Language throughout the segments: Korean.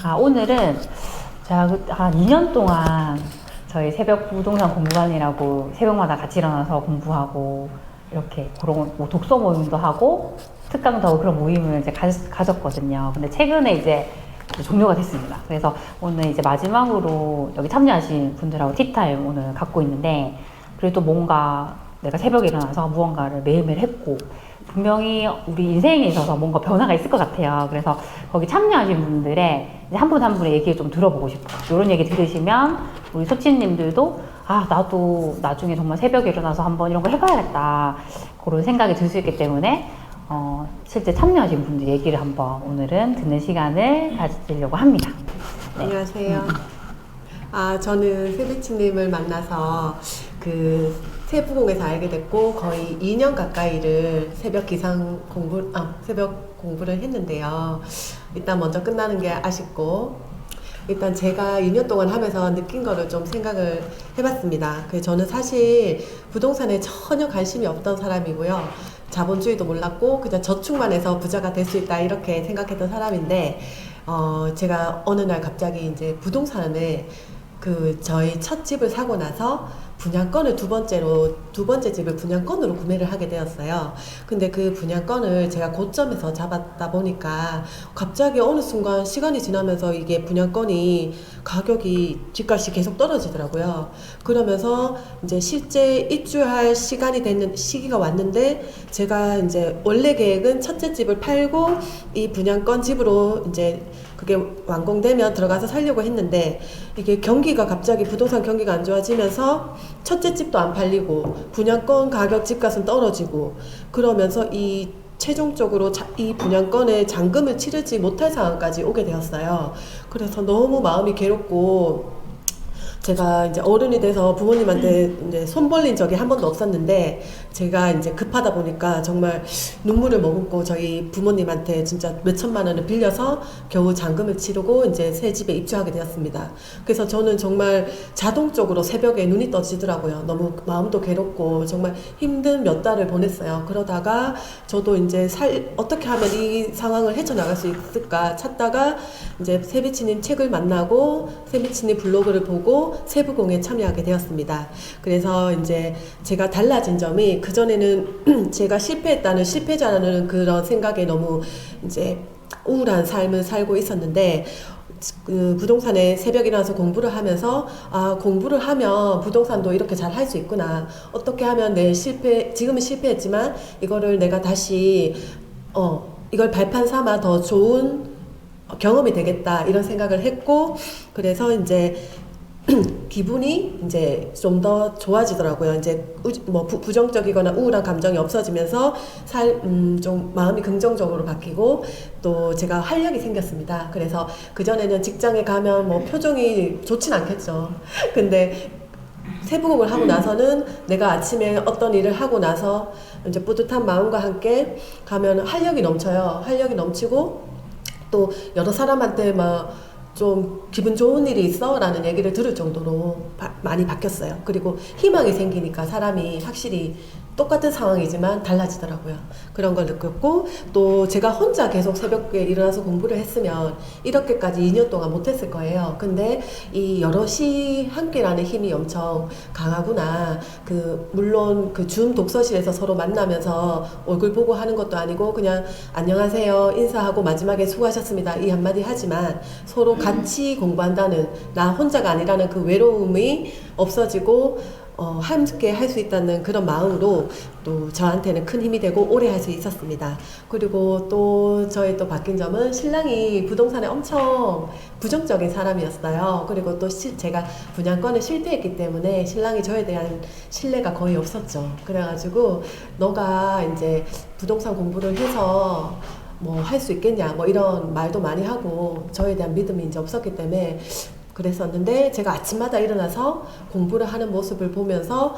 오늘은 제가 한 2년 동안 저희 새벽 부동산 공부반이라고 새벽마다 같이 일어나서 공부하고 이렇게 그런 뭐 독서 모임도 하고 특강도 하고 그런 모임을 이제 가졌거든요. 근데 최근에 이제 종료가 됐습니다. 그래서 오늘 이제 마지막으로 여기 참여하신 분들하고 티타임 오늘 갖고 있는데, 그래도 뭔가 내가 새벽에 일어나서 무언가를 매일매일 했고 분명히 우리 인생에 있어서 뭔가 변화가 있을 것 같아요. 그래서 거기 참여하신 분들의 한 분 한 분의 얘기를 좀 들어보고 싶어요. 이런 얘기 들으시면 우리 소치님들도 나도 나중에 정말 새벽에 일어나서 한번 이런 거 해봐야겠다 그런 생각이 들 수 있기 때문에 실제 참여하신 분들 얘기를 한번 오늘은 듣는 시간을 가지려고 합니다. 네. 안녕하세요. 저는 세비치님을 만나서 그 세부공에서 알게 됐고 거의 2년 가까이를 새벽 공부를 했는데요. 일단 먼저 끝나는 게 아쉽고, 일단 제가 2년 동안 하면서 느낀 거를 좀 생각을 해봤습니다. 저는 사실 부동산에 전혀 관심이 없던 사람이고요. 자본주의도 몰랐고 그냥 저축만 해서 부자가 될 수 있다 이렇게 생각했던 사람인데, 제가 어느 날 갑자기 이제 부동산에 저희 첫 집을 사고 나서 분양권을 두 번째 집을 분양권으로 구매를 하게 되었어요. 근데 그 분양권을 제가 고점에서 잡았다 보니까 갑자기 어느 순간 시간이 지나면서 이게 분양권이 가격이 집값이 계속 떨어지더라고요. 그러면서 이제 실제 입주할 시기가 왔는데, 제가 이제 원래 계획은 첫째 집을 팔고 이 분양권 집으로 이제 그게 완공되면 들어가서 살려고 했는데, 이게 갑자기 부동산 경기가 안 좋아지면서 첫째 집도 안 팔리고 분양권 가격 집값은 떨어지고 그러면서 최종적으로 이 분양권에 잔금을 치르지 못할 상황까지 오게 되었어요. 그래서 너무 마음이 괴롭고, 제가 이제 어른이 돼서 부모님한테 이제 손 벌린 적이 한 번도 없었는데, 제가 이제 급하다 보니까 정말 눈물을 머금고 저희 부모님한테 진짜 몇천만 원을 빌려서 겨우 잔금을 치르고 이제 새 집에 입주하게 되었습니다. 그래서 저는 정말 자동적으로 새벽에 눈이 떠지더라고요. 너무 마음도 괴롭고 정말 힘든 몇 달을 보냈어요. 그러다가 저도 이제 어떻게 하면 이 상황을 헤쳐나갈 수 있을까 찾다가 이제 세비치님 책을 만나고 세비치님 블로그를 보고 세부공에 참여하게 되었습니다. 그래서 이제 제가 달라진 점이, 그전에는 제가 실패자라는 그런 생각에 너무 이제 우울한 삶을 살고 있었는데, 부동산에 새벽에 일어나서 공부를 하면서 공부를 하면 부동산도 이렇게 잘 할 수 있구나, 어떻게 하면 지금은 실패했지만 이거를 내가 다시 이걸 발판 삼아 더 좋은 경험이 되겠다 이런 생각을 했고, 그래서 이제 기분이 이제 좀 더 좋아지더라고요. 이제 부정적이거나 우울한 감정이 없어지면서 좀 마음이 긍정적으로 바뀌고, 또 제가 활력이 생겼습니다. 그래서 그전에는 직장에 가면 표정이 좋진 않겠죠. 근데 세부공을 하고 나서는 내가 아침에 어떤 일을 하고 나서 이제 뿌듯한 마음과 함께 가면 활력이 넘쳐요. 활력이 넘치고 또 여러 사람한테 좀 기분 좋은 일이 있어? 라는 얘기를 들을 정도로 많이 바뀌었어요. 그리고 희망이 생기니까 사람이 확실히 똑같은 상황이지만 달라지더라고요. 그런 걸 느꼈고, 또 제가 혼자 계속 새벽에 일어나서 공부를 했으면 이렇게까지 2년 동안 못했을 거예요. 근데 이 여럿이 함께라는 힘이 엄청 강하구나. 물론 줌 독서실에서 서로 만나면서 얼굴 보고 하는 것도 아니고 그냥 안녕하세요 인사하고 마지막에 수고하셨습니다 이 한마디 하지만, 서로 같이 공부한다는, 나 혼자가 아니라는 그 외로움이 없어지고 함께 할 수 있다는 그런 마음으로 또 저한테는 큰 힘이 되고 오래 할 수 있었습니다. 그리고 또 저의 또 바뀐 점은, 신랑이 부동산에 엄청 부정적인 사람이었어요. 그리고 또 제가 분양권을 실패했기 때문에 신랑이 저에 대한 신뢰가 거의 없었죠. 그래가지고 너가 이제 부동산 공부를 해서 할 수 있겠냐 이런 말도 많이 하고 저에 대한 믿음이 이제 없었기 때문에 그랬었는데, 제가 아침마다 일어나서 공부를 하는 모습을 보면서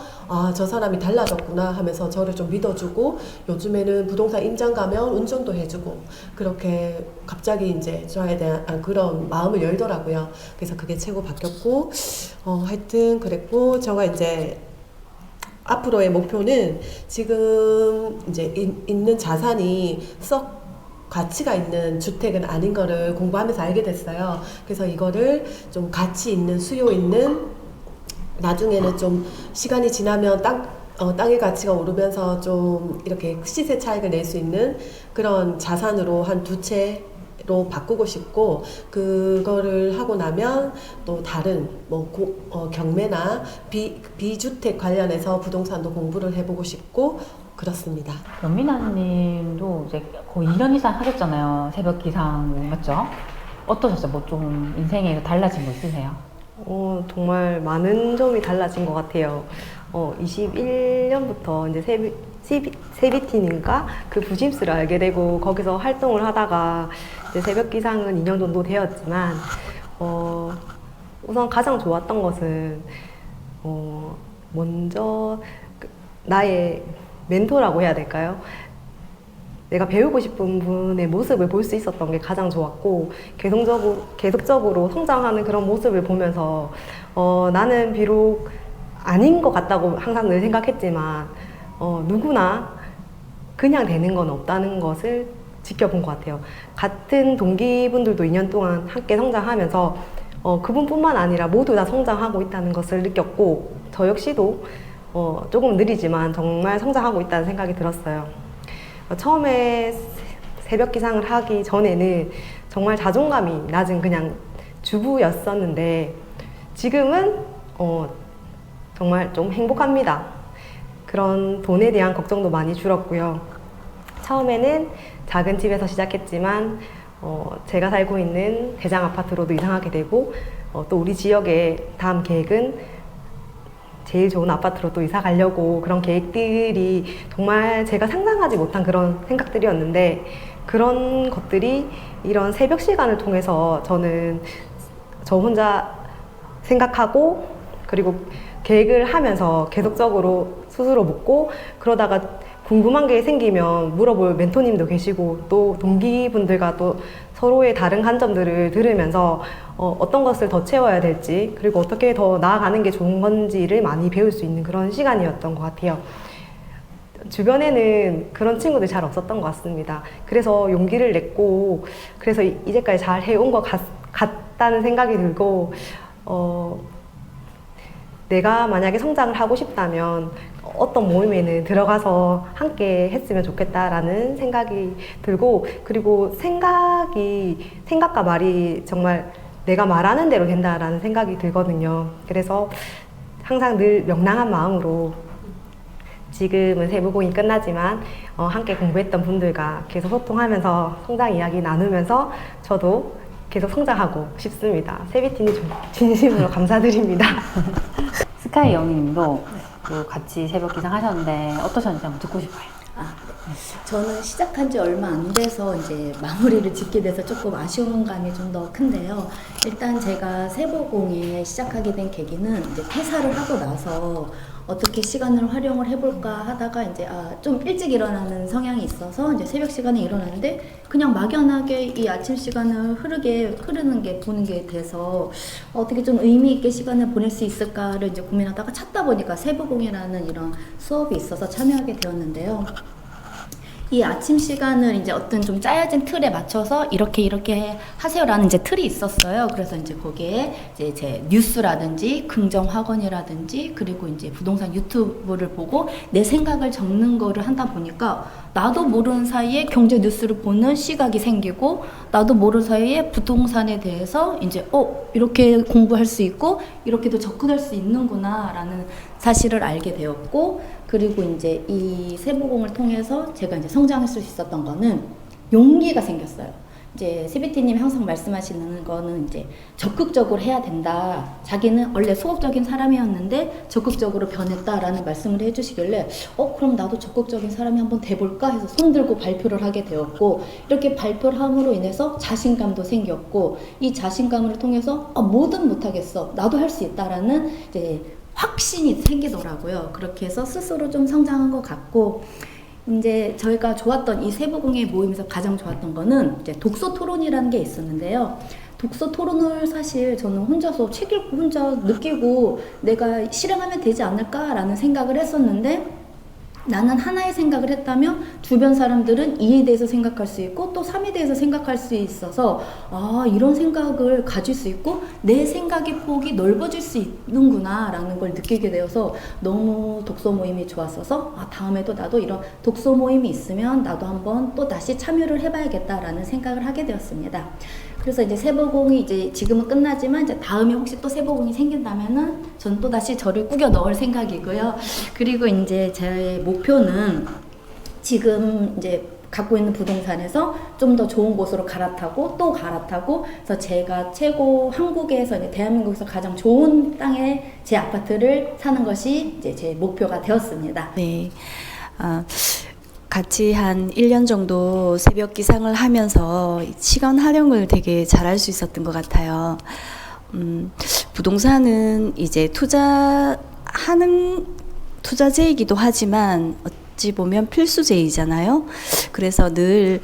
저 사람이 달라졌구나 하면서 저를 좀 믿어주고, 요즘에는 부동산 임장 가면 운전도 해주고, 그렇게 갑자기 이제 저에 대한 그런 마음을 열더라고요. 그래서 그게 최고 바뀌었고, 하여튼 그랬고, 제가 이제 앞으로의 목표는 지금 이제 있는 자산이 썩 가치가 있는 주택은 아닌 거를 공부하면서 알게 됐어요. 그래서 이거를 좀 가치 있는, 수요 있는, 나중에는 좀 시간이 지나면 땅의 가치가 오르면서 좀 이렇게 시세 차익을 낼 수 있는 그런 자산으로 한 두 채로 바꾸고 싶고, 그거를 하고 나면 또 다른 경매나 비주택 관련해서 부동산도 공부를 해보고 싶고 그렇습니다. 연민아님도 이제 거의 2년 이상 하셨잖아요. 새벽 기상 맞죠? 어떠셨어요? 뭐 좀 인생에 달라진 거 있으세요? 정말 많은 점이 달라진 것 같아요. 21년부터 이제 세비틴인가 그 부심스를 알게 되고 거기서 활동을 하다가 이제 새벽 기상은 2년 정도 되었지만 우선 가장 좋았던 것은 먼저 나의 멘토라고 해야 될까요? 내가 배우고 싶은 분의 모습을 볼 수 있었던 게 가장 좋았고, 계속적으로 성장하는 그런 모습을 보면서 나는 비록 아닌 것 같다고 항상 늘 생각했지만 누구나 그냥 되는 건 없다는 것을 지켜본 것 같아요. 같은 동기분들도 2년 동안 함께 성장하면서 그분뿐만 아니라 모두 다 성장하고 있다는 것을 느꼈고, 저 역시도 조금 느리지만 정말 성장하고 있다는 생각이 들었어요. 처음에 새벽 기상을 하기 전에는 정말 자존감이 낮은 그냥 주부였었는데 지금은 정말 좀 행복합니다. 그런 돈에 대한 걱정도 많이 줄었고요. 처음에는 작은 집에서 시작했지만 제가 살고 있는 대장 아파트로도 이상하게 되고 또 우리 지역의 다음 계획은 제일 좋은 아파트로 또 이사 가려고, 그런 계획들이 정말 제가 상상하지 못한 그런 생각들이었는데, 그런 것들이 이런 새벽 시간을 통해서 저는 저 혼자 생각하고 그리고 계획을 하면서 계속적으로 스스로 묻고, 그러다가 궁금한 게 생기면 물어볼 멘토님도 계시고 또 동기분들과 또 서로의 다른 관점들을 들으면서 어떤 것을 더 채워야 될지, 그리고 어떻게 더 나아가는 게 좋은 건지를 많이 배울 수 있는 그런 시간이었던 것 같아요. 주변에는 그런 친구들이 잘 없었던 것 같습니다. 그래서 용기를 냈고, 그래서 이제까지 잘 해온 것 같다는 생각이 들고, 내가 만약에 성장을 하고 싶다면 어떤 모임에는 들어가서 함께 했으면 좋겠다라는 생각이 들고, 그리고 생각과 말이 정말 내가 말하는 대로 된다라는 생각이 들거든요. 그래서 항상 늘 명랑한 마음으로, 지금은 세부공이 끝나지만 함께 공부했던 분들과 계속 소통하면서 성장 이야기 나누면서 저도 계속 성장하고 싶습니다. 세비틴이 진심으로 감사드립니다. 스카이 영희님도 또 같이 새벽 기상 하셨는데 어떠셨는지 한번 듣고 싶어요. 저는 시작한 지 얼마 안 돼서 이제 마무리를 짓게 돼서 조금 아쉬운 감이 좀 더 큰데요. 일단 제가 세보공에 시작하게 된 계기는 이제 퇴사를 하고 나서 어떻게 시간을 활용을 해볼까 하다가 이제 좀 일찍 일어나는 성향이 있어서 이제 새벽 시간에 일어나는데 그냥 막연하게 이 아침 시간을 흐르는 게 보는 게 돼서 어떻게 좀 의미 있게 시간을 보낼 수 있을까를 이제 고민하다가 찾다 보니까 세보공이라는 이런 수업이 있어서 참여하게 되었는데요. 이 아침 시간을 이제 어떤 좀 짜여진 틀에 맞춰서 이렇게 하세요라는 이제 틀이 있었어요. 그래서 이제 거기에 이제 제 뉴스라든지 긍정학원이라든지 그리고 이제 부동산 유튜브를 보고 내 생각을 적는 거를 하다 보니까 나도 모르는 사이에 경제 뉴스를 보는 시각이 생기고 나도 모르는 사이에 부동산에 대해서 이제 이렇게 공부할 수 있고 이렇게도 접근할 수 있는구나라는 사실을 알게 되었고, 그리고 이제 이 세보공을 통해서 제가 이제 성장할 수 있었던 거는 용기가 생겼어요. 이제 세비티님이 항상 말씀하시는 거는 이제 적극적으로 해야 된다. 자기는 원래 소극적인 사람이었는데 적극적으로 변했다라는 말씀을 해주시길래 그럼 나도 적극적인 사람이 한번 돼볼까 해서 손들고 발표를 하게 되었고, 이렇게 발표를 함으로 인해서 자신감도 생겼고, 이 자신감을 통해서 뭐든 못하겠어, 나도 할 수 있다라는 이제 확신이 생기더라고요. 그렇게 해서 스스로 좀 성장한 것 같고, 이제 저희가 좋았던 이 세부공예 모임에서 가장 좋았던 거는 이제 독서 토론이라는 게 있었는데요. 독서 토론을 사실 저는 혼자서 책 읽고 혼자 느끼고 내가 실행하면 되지 않을까라는 생각을 했었는데, 나는 하나의 생각을 했다면 주변 사람들은 2에 대해서 생각할 수 있고 또 3에 대해서 생각할 수 있어서 아, 이런 생각을 가질 수 있고 내 생각의 폭이 넓어질 수 있는구나 라는 걸 느끼게 되어서 너무 독서 모임이 좋았어서 아, 다음에도 나도 이런 독서 모임이 있으면 나도 한번 또 다시 참여를 해봐야겠다라는 생각을 하게 되었습니다. 그래서 이제 세보공이 이제 지금은 끝나지만 이제 다음에 혹시 또 세보공이 생긴다면은 저는 또 다시 저를 꾸겨 넣을 생각이고요. 그리고 이제 제 목표는 지금 이제 갖고 있는 부동산에서 좀 더 좋은 곳으로 갈아타고 또 갈아타고 그래서 제가 최고 한국에서 이제 대한민국에서 가장 좋은 땅에 제 아파트를 사는 것이 이제 제 목표가 되었습니다. 네. 같이 한 1년 정도 새벽 기상을 하면서 시간 활용을 되게 잘할 수 있었던 것 같아요. 부동산은 이제 투자재이기도 하지만 어찌 보면 필수재이잖아요. 그래서 늘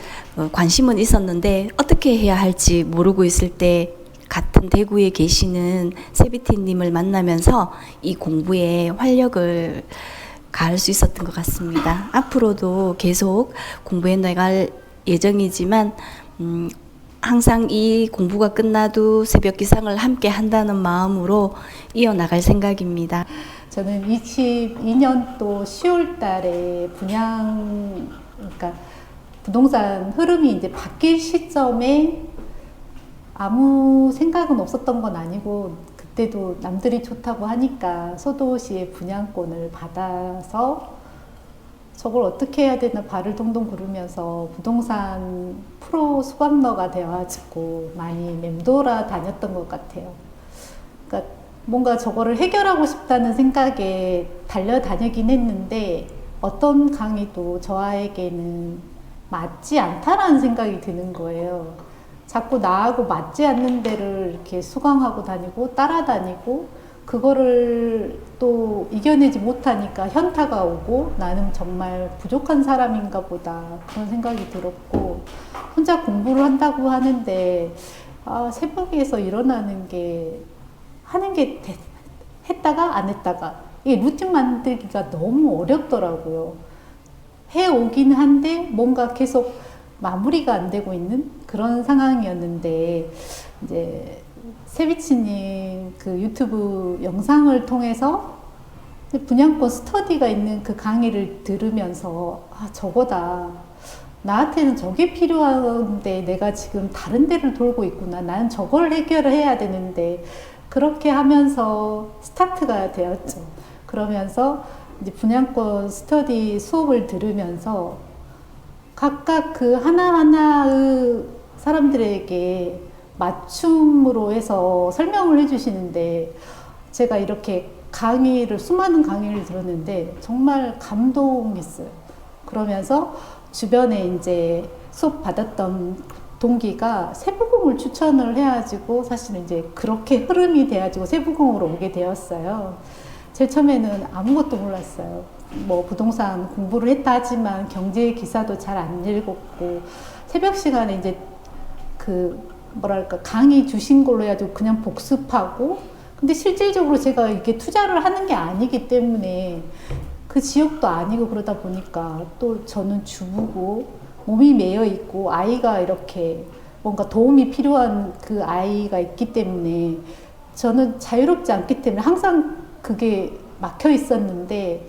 관심은 있었는데 어떻게 해야 할지 모르고 있을 때 같은 대구에 계시는 세비티님을 만나면서 이 공부에 활력을 가할 수 있었던 것 같습니다. 앞으로도 계속 공부해 나갈 예정이지만 항상 이 공부가 끝나도 새벽 기상을 함께 한다는 마음으로 이어나갈 생각입니다. 저는 22년도 10월 달에 그러니까 부동산 흐름이 이제 바뀔 시점에 아무 생각은 없었던 건 아니고 그때도 남들이 좋다고 하니까 소도시의 분양권을 받아서 저걸 어떻게 해야 되나 발을 동동 구르면서 부동산 프로 수강러가 되어가지고 많이 맴돌아 다녔던 것 같아요. 그러니까 뭔가 저거를 해결하고 싶다는 생각에 달려다니긴 했는데 어떤 강의도 저에게는 맞지 않다라는 생각이 드는 거예요. 자꾸 나하고 맞지 않는 데를 이렇게 수강하고 다니고 따라다니고 그거를 또 이겨내지 못하니까 현타가 오고 나는 정말 부족한 사람인가 보다 그런 생각이 들었고 혼자 공부를 한다고 하는데 새벽에서 일어나는 게 하는 게 했다가 안 했다가 이게 루틴 만들기가 너무 어렵더라고요. 해오긴 한데 뭔가 계속 마무리가 안 되고 있는 그런 상황이었는데 이제 세비치님 그 유튜브 영상을 통해서 분양권 스터디가 있는 그 강의를 들으면서 저거다. 나한테는 저게 필요한데 내가 지금 다른 데를 돌고 있구나. 나는 저걸 해결을 해야 되는데 그렇게 하면서 스타트가 되었죠. 그러면서 이제 분양권 스터디 수업을 들으면서 각각 그 하나하나의 사람들에게 맞춤으로 해서 설명을 해주시는데 제가 이렇게 수많은 강의를 들었는데 정말 감동했어요. 그러면서 주변에 이제 수업 받았던 동기가 세부공을 추천을 해가지고 사실은 이제 그렇게 흐름이 돼가지고 세부공으로 오게 되었어요. 제일 처음에는 아무것도 몰랐어요. 뭐 부동산 공부를 했다 하지만 경제 기사도 잘 안 읽었고 새벽 시간에 이제 강의 주신 걸로 해가지고 그냥 복습하고 근데 실질적으로 제가 이렇게 투자를 하는 게 아니기 때문에 그 지역도 아니고 그러다 보니까 또 저는 주부고 몸이 매여 있고 아이가 이렇게 뭔가 도움이 필요한 그 아이가 있기 때문에 저는 자유롭지 않기 때문에 항상 그게 막혀 있었는데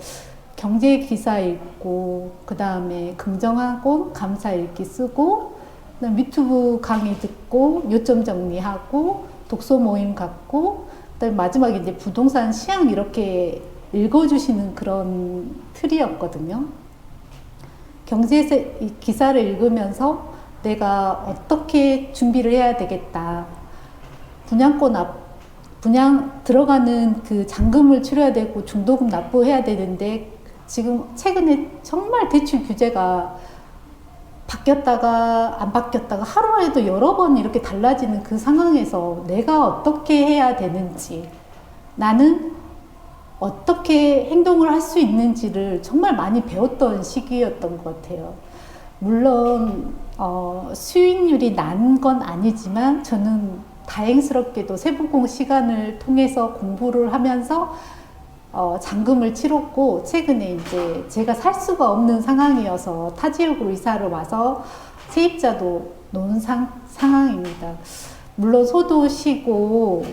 경제 기사 읽고 그 다음에 긍정학원 감사 읽기 쓰고 그다음 유튜브 강의 듣고 요점 정리하고 독서 모임 갖고 그다음에 마지막에 이제 부동산 시향 이렇게 읽어주시는 그런 틀이었거든요. 경제 기사를 읽으면서 내가 어떻게 준비를 해야 되겠다. 분양 들어가는 그 잔금을 치러야 되고 중도금 납부해야 되는데 지금 최근에 정말 대출 규제가 바뀌었다가 안 바뀌었다가 하루에도 여러 번 이렇게 달라지는 그 상황에서 내가 어떻게 해야 되는지 나는 어떻게 행동을 할 수 있는지를 정말 많이 배웠던 시기였던 것 같아요. 물론 수익률이 난 건 아니지만 저는 다행스럽게도 세부공 시간을 통해서 공부를 하면서 잔금을 치렀고 최근에 이제 제가 살 수가 없는 상황이어서 타 지역으로 이사를 와서 세입자도 놓은 상황입니다. 물론 소도시고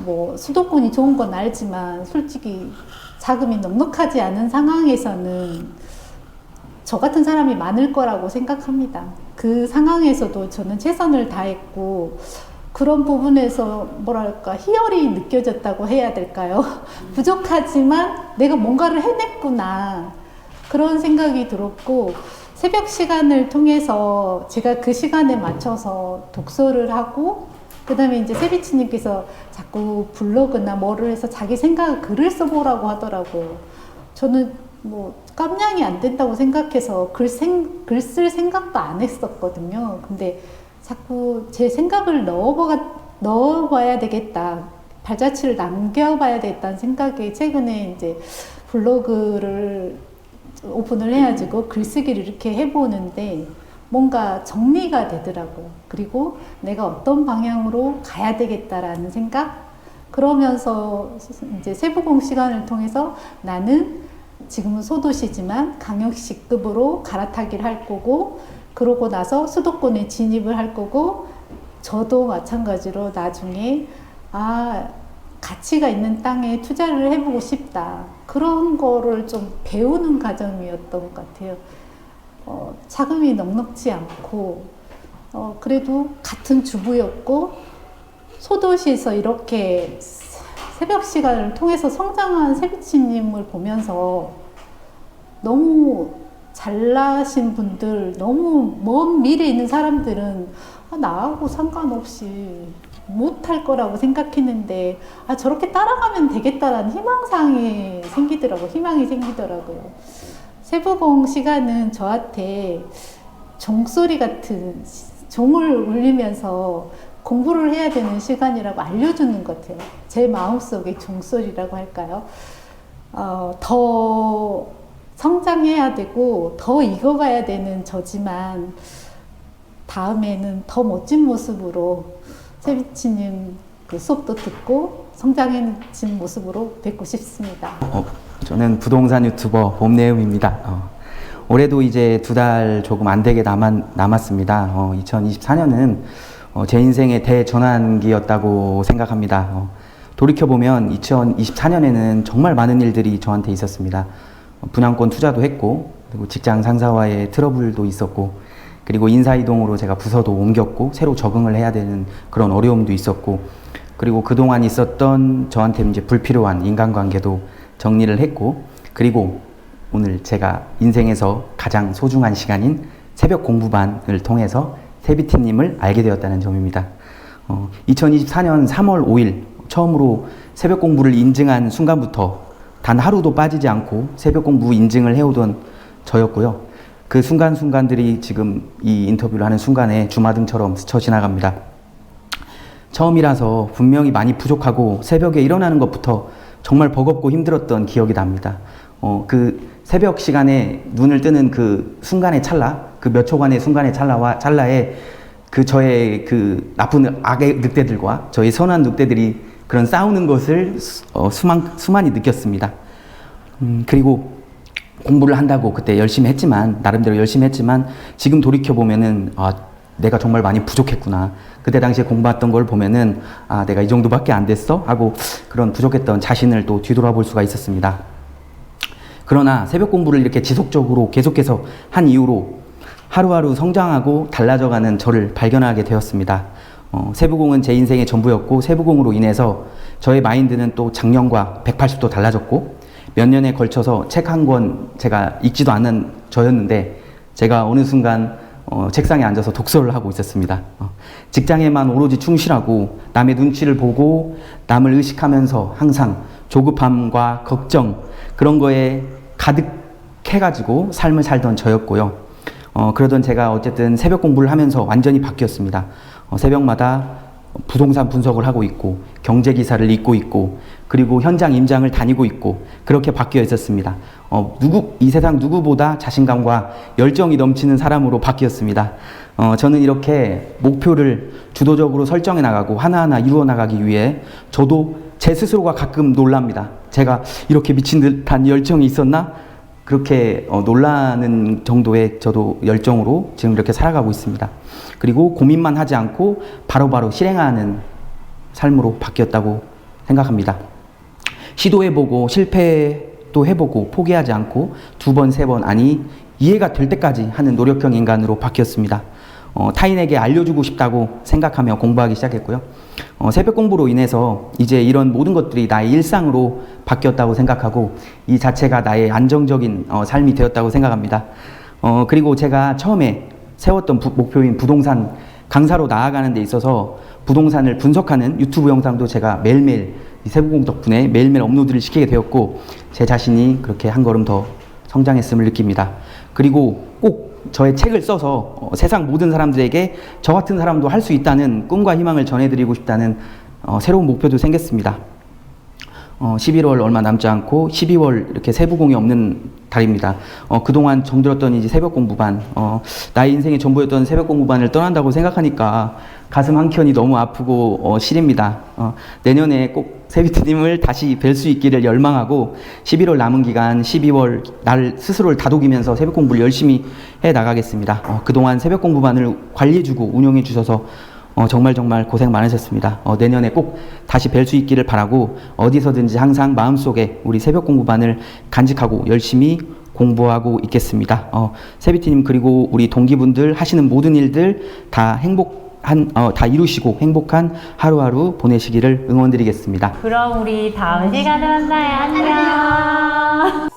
뭐 수도권이 좋은 건 알지만 솔직히 자금이 넉넉하지 않은 상황에서는 저 같은 사람이 많을 거라고 생각합니다. 그 상황에서도 저는 최선을 다했고 그런 부분에서 뭐랄까 희열이 느껴졌다고 해야 될까요? 부족하지만 내가 뭔가를 해냈구나 그런 생각이 들었고 새벽 시간을 통해서 제가 그 시간에 맞춰서 독서를 하고 그 다음에 이제 세비치님께서 자꾸 블로그나 뭐를 해서 자기 생각을 글을 써보라고 하더라고요. 저는 뭐 깜냥이 안 된다고 생각해서 글 쓸 생각도 안 했었거든요. 근데 자꾸 제 생각을 넣어봐야 되겠다. 발자취를 남겨봐야 되겠다는 생각에 최근에 이제 블로그를 오픈을 해가지고 글쓰기를 이렇게 해보는데 뭔가 정리가 되더라고요. 그리고 내가 어떤 방향으로 가야 되겠다라는 생각? 그러면서 이제 세부공 시간을 통해서 나는 지금은 소도시지만 강역시급으로 갈아타기를 할 거고 그러고 나서 수도권에 진입을 할 거고 저도 마찬가지로 나중에 가치가 있는 땅에 투자를 해보고 싶다. 그런 거를 좀 배우는 과정이었던 것 같아요. 자금이 넉넉지 않고 그래도 같은 주부였고 소도시에서 이렇게 새벽 시간을 통해서 성장한 세비치님을 보면서 너무 잘나신 분들, 너무 먼 미래에 있는 사람들은 나하고 상관없이 못할 거라고 생각했는데 저렇게 따라가면 되겠다라는 희망이 생기더라고요. 세부공 시간은 저한테 종소리 같은 종을 울리면서 공부를 해야 되는 시간이라고 알려주는 것 같아요. 제 마음속의 종소리라고 할까요? 더 성장해야 되고 더 익어가야 되는 저지만 다음에는 더 멋진 모습으로 세비치님 그 수업도 듣고 성장해진 모습으로 뵙고 싶습니다. 저는 부동산 유튜버 봄내음입니다. 올해도 이제 2달 조금 안 되게 남았습니다. 2024년은 제 인생의 대전환기였다고 생각합니다. 돌이켜보면 2024년에는 정말 많은 일들이 저한테 있었습니다. 분양권 투자도 했고, 그리고 직장 상사와의 트러블도 있었고, 그리고 인사이동으로 제가 부서도 옮겼고, 새로 적응을 해야 되는 그런 어려움도 있었고, 그리고 그동안 있었던 저한테 이제 불필요한 인간관계도 정리를 했고, 그리고 오늘 제가 인생에서 가장 소중한 시간인 새벽 공부반을 통해서 세비티님을 알게 되었다는 점입니다. 2024년 3월 5일 처음으로 새벽 공부를 인증한 순간부터 단 하루도 빠지지 않고 새벽 공부 인증을 해오던 저였고요. 그 순간순간들이 지금 이 인터뷰를 하는 순간에 주마등처럼 스쳐 지나갑니다. 처음이라서 분명히 많이 부족하고 새벽에 일어나는 것부터 정말 버겁고 힘들었던 기억이 납니다. 그 새벽 시간에 눈을 뜨는 그 순간의 찰나, 그 몇 초간의 순간의 찰나에 그 저의 그 나쁜 악의 늑대들과 저의 선한 늑대들이 그런 싸우는 것을 수많이 느꼈습니다. 그리고 공부를 한다고 그때 열심히 했지만, 나름대로 열심히 했지만, 지금 돌이켜보면은, 내가 정말 많이 부족했구나. 그때 당시에 공부했던 걸 보면은, 내가 이 정도밖에 안 됐어? 하고 그런 부족했던 자신을 또 뒤돌아볼 수가 있었습니다. 그러나 새벽 공부를 이렇게 지속적으로 계속해서 한 이후로 하루하루 성장하고 달라져가는 저를 발견하게 되었습니다. 세부공은 제 인생의 전부였고, 세부공으로 인해서 저의 마인드는 또 작년과 180도 달라졌고, 몇 년에 걸쳐서 책 한 권 제가 읽지도 않는 저였는데, 제가 어느 순간 책상에 앉아서 독서를 하고 있었습니다. 직장에만 오로지 충실하고 남의 눈치를 보고 남을 의식하면서 항상 조급함과 걱정, 그런 거에 가득해가지고 삶을 살던 저였고요. 그러던 제가 어쨌든 새벽 공부를 하면서 완전히 바뀌었습니다. 새벽마다 부동산 분석을 하고 있고, 경제 기사를 읽고 있고, 그리고 현장 임장을 다니고 있고, 그렇게 바뀌어 있었습니다. 이 세상 누구보다 자신감과 열정이 넘치는 사람으로 바뀌었습니다. 저는 이렇게 목표를 주도적으로 설정해 나가고 하나하나 이루어 나가기 위해 저도 제 스스로가 가끔 놀랍니다. 제가 이렇게 미친 듯한 열정이 있었나? 그렇게 놀라는 정도의 저도 열정으로 지금 이렇게 살아가고 있습니다. 그리고 고민만 하지 않고 바로바로 실행하는 삶으로 바뀌었다고 생각합니다. 시도해보고 실패도 해보고 포기하지 않고 2번, 3번 아니 이해가 될 때까지 하는 노력형 인간으로 바뀌었습니다. 타인에게 알려주고 싶다고 생각하며 공부하기 시작했고요. 새벽 공부로 인해서 이제 이런 모든 것들이 나의 일상으로 바뀌었다고 생각하고 이 자체가 나의 안정적인 삶이 되었다고 생각합니다. 그리고 제가 처음에 세웠던 목표인 부동산 강사로 나아가는 데 있어서 부동산을 분석하는 유튜브 영상도 제가 매일매일 이 세부공 덕분에 매일매일 업로드를 시키게 되었고 제 자신이 그렇게 한 걸음 더 성장했음을 느낍니다. 그리고 꼭 저의 책을 써서 세상 모든 사람들에게 저 같은 사람도 할 수 있다는 꿈과 희망을 전해드리고 싶다는 새로운 목표도 생겼습니다. 11월 얼마 남지 않고 12월 이렇게 세부공이 없는 달입니다. 그동안 정들었던 이제 새벽 공부반, 나의 인생의 전부였던 새벽 공부반을 떠난다고 생각하니까 가슴 한켠이 너무 아프고 시립니다. 내년에 꼭 세비트님을 다시 뵐 수 있기를 열망하고 11월 남은 기간 12월 나를 스스로를 다독이면서 새벽 공부를 열심히 해 나가겠습니다. 그동안 새벽 공부반을 관리해주고 운영해 주셔서 정말 고생 많으셨습니다. 내년에 꼭 다시 뵐 수 있기를 바라고 어디서든지 항상 마음속에 우리 새벽 공부반을 간직하고 열심히 공부하고 있겠습니다. 세비티님 그리고 우리 동기분들 하시는 모든 일들 다 다 이루시고 행복한 하루하루 보내시기를 응원드리겠습니다. 그럼 우리 다음 시간에 만나요. 안녕.